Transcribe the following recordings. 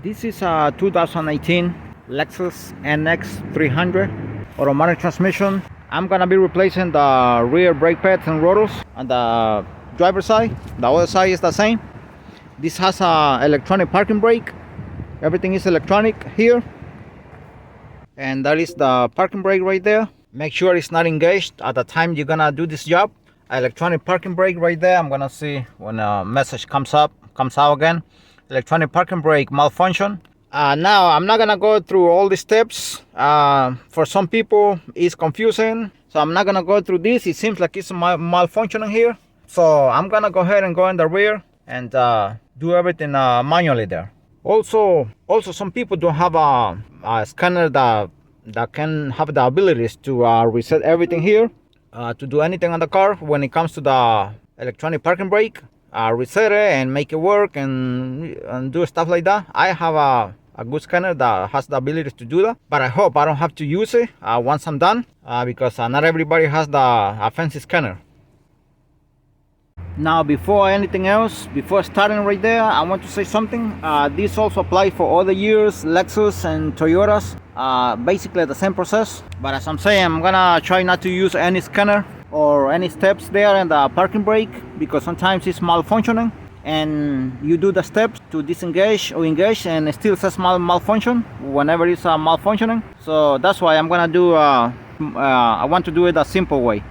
This is a 2018 Lexus NX 300 automatic transmission. I'm gonna be replacing the rear brake pads and rotors on the driver's side. The other side is the same. This has a electronic parking brake. Everything is electronic here. And that is the parking brake right there. Make sure it's not engaged at the time you're gonna do this job. Electronic parking brake right there. I'm gonna see when a message comes out again. Electronic parking brake malfunction. Now I'm not gonna go through all the steps. For some people it's confusing, so I'm not gonna go through this. It seems like it's malfunctioning here, so I'm gonna go ahead and go in the rear and do everything manually there. Also some people don't have a scanner that can have the abilities to reset everything here, to do anything on the car when it comes to the electronic parking brake. Reset it and make it work and do stuff like that. I have a good scanner that has the ability to do that, but I hope I don't have to use it once I'm done, because not everybody has the fancy scanner. Now, before anything else, before starting right there, I want to say something. This also applies for other years, Lexus and Toyotas. Basically the same process, but as I'm saying, I'm gonna try not to use any scanner or any steps there in the parking brake, because sometimes it's malfunctioning and you do the steps to disengage or engage and it still says malfunction whenever it's malfunctioning. So that's why I'm gonna do I want to do it a simple way.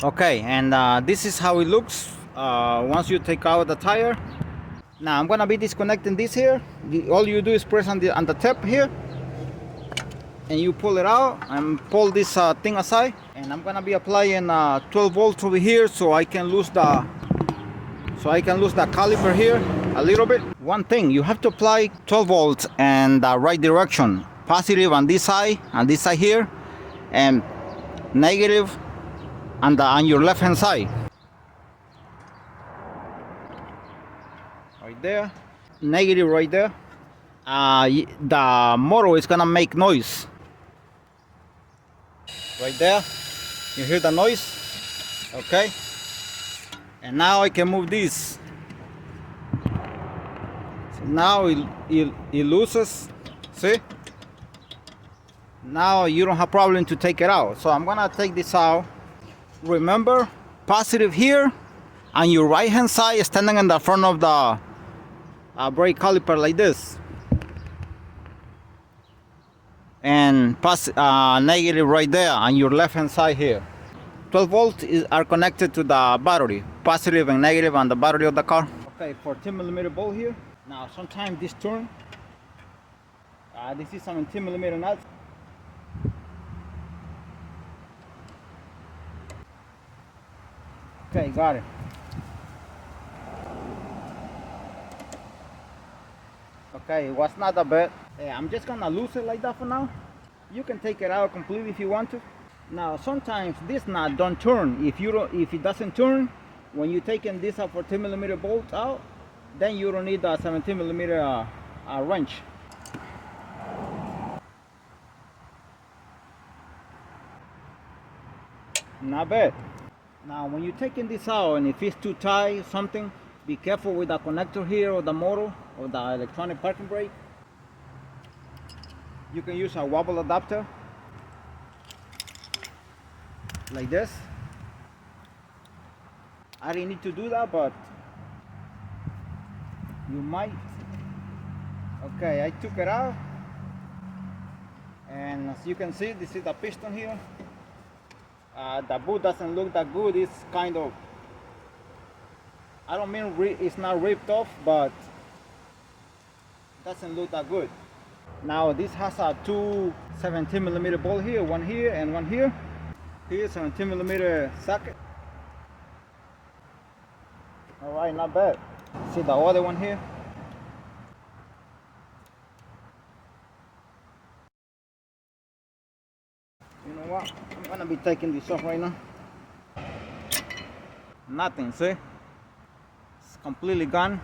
Okay, and this is how it looks once you take out the tire. Now I'm gonna be disconnecting this here. All you do is press on the tap here, and you pull it out and pull this thing aside. And I'm gonna be applying 12 volts over here, so I can lose the caliper here a little bit. One thing, you have to apply 12 volts and the right direction. Positive on this side here, and negative on your left hand side. Right there, negative right there. The motor is gonna make noise. Right there, you hear the noise. Okay, and now I can move this. So now it loses. See, now you don't have problem to take it out. So I'm gonna take this out. Remember, positive here on your right hand side, standing in the front of the brake caliper like this, and negative right there on your left hand side here. 12 volts are connected to the battery, positive and negative on the battery of the car. Okay, 14mm bolt here. Now sometimes this turn, this is 17mm nuts. Okay, got it. Okay, it was not that bad. I'm just gonna lose it like that for now. You can take it out completely if you want to. Now sometimes this nut don't turn. If it doesn't turn when you taking this 14mm bolt out, then you don't need a 17mm wrench. Not bad. Now when you're taking this out and if it's too tight something, be careful with the connector here or the motor or the electronic parking brake. You can use a wobble adapter like this. I didn't need to do that, but you might. Okay, I took it out, and as you can see, this is the piston here. The boot doesn't look that good. It's kind of, I don't mean it's not ripped off, but doesn't look that good. Now this has a two 17mm bolt here, one here and one here. Here's 17mm socket. All right, not bad. See the other one here. You know what? I'm gonna be taking this off right now. Nothing, see? It's completely gone.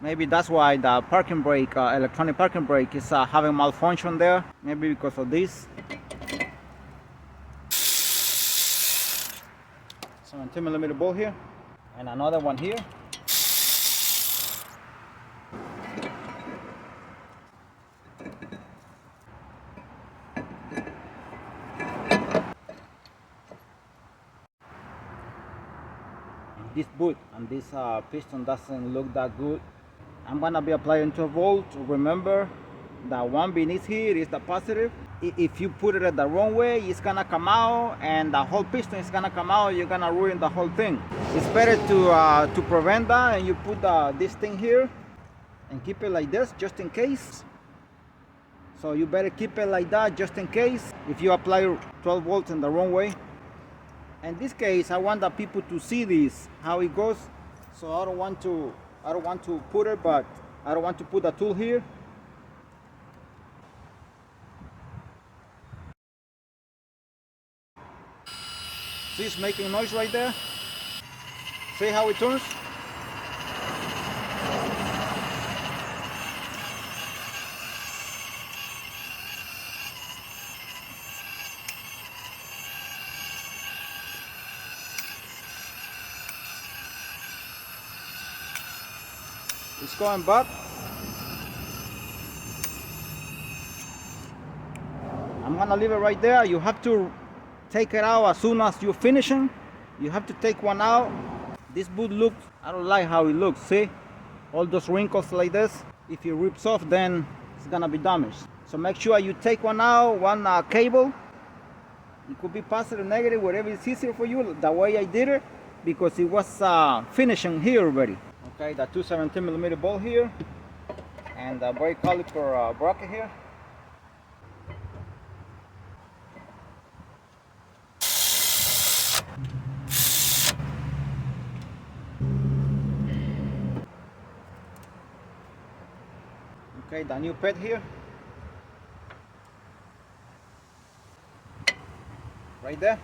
Maybe that's why the parking brake, electronic parking brake, is having malfunction there. Maybe because of this. 17 millimeter bolt here, and another one here. This boot and this piston doesn't look that good. I'm gonna be applying 12 volts. Remember, the one beneath here is the positive. If you put it the wrong way, it's gonna come out, and the whole piston is gonna come out. You're gonna ruin the whole thing. It's better to prevent that, and you put this thing here and keep it like this just in case. So you better keep it like that just in case if you apply 12 volts in the wrong way. In this case, I want the people to see this, how it goes. So I don't want to put it, but I don't want to put the tool here. See, it's making noise right there. See how it turns? It's going back. I'm gonna leave it right there. You have to take it out as soon as you're finishing. You have to take one out. This boot looks, I don't like how it looks. See, all those wrinkles like this. If it rips off, then it's gonna be damaged. So make sure you take one out, one cable. It could be positive, negative, whatever is easier for you. The way I did it, because it was finishing here already. Okay, the 217 millimeter bolt here, and the brake caliper bracket here. Okay, the new pad here, right there.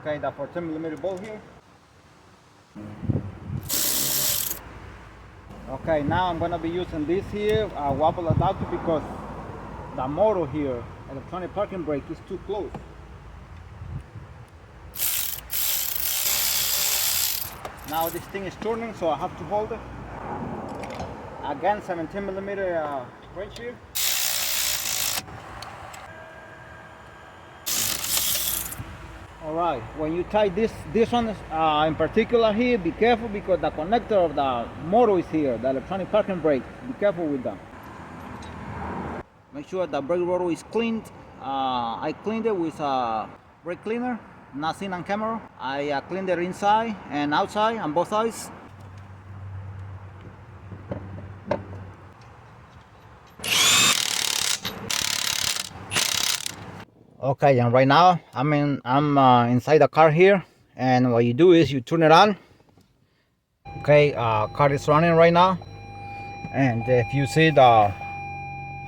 Okay, the 14 millimeter bolt here. Okay, now I'm gonna be using this here, wobble adapter, because the motor here, electronic parking brake, is too close. Now this thing is turning, so I have to hold it. Again, 17 millimeter wrench here. All right, when you tie this one in particular here, be careful, because the connector of the motor is here, the electronic parking brake. Be careful with that. Make sure the brake rotor is cleaned. I cleaned it with a brake cleaner, not seen on camera. I cleaned it inside and outside on both sides. Okay, and right now I'm inside the car here, and what you do is you turn it on. Okay, car is running right now, and if you see the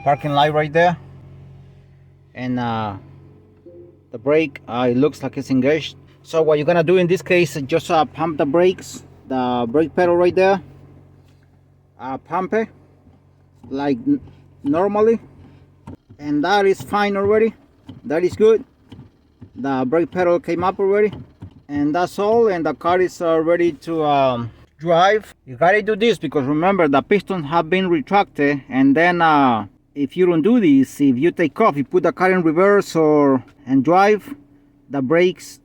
parking light right there, and the brake, it looks like it's engaged. So what you're gonna do in this case is just pump the brakes, the brake pedal right there. Pump it like normally, and that is fine already. That is good. The brake pedal came up already, and that's all, and the car is ready to drive. You gotta do this, because remember, the pistons have been retracted, and then if you don't do this, if you take off, you put the car in reverse and drive, the brakes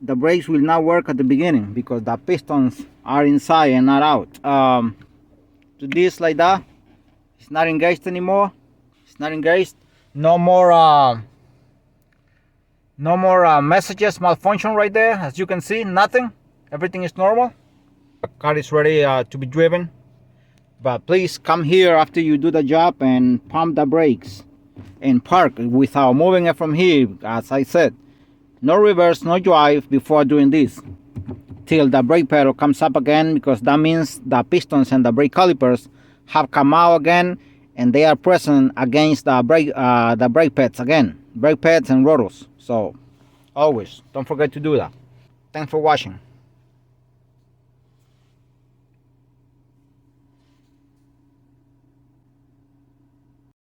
will not work at the beginning, because the pistons are inside and not out. Do this like that. It's not engaged anymore. It's not engaged. No more messages malfunction right there. As you can see, nothing. Everything is normal. The car is ready to be driven. But please come here after you do the job and pump the brakes and park without moving it from here. As I said, no reverse, no drive before doing this, till the brake pedal comes up again, because that means the pistons and the brake calipers have come out again, and they are present against the brake pads again, brake pads and rotors. So always don't forget to do that. Thanks for watching.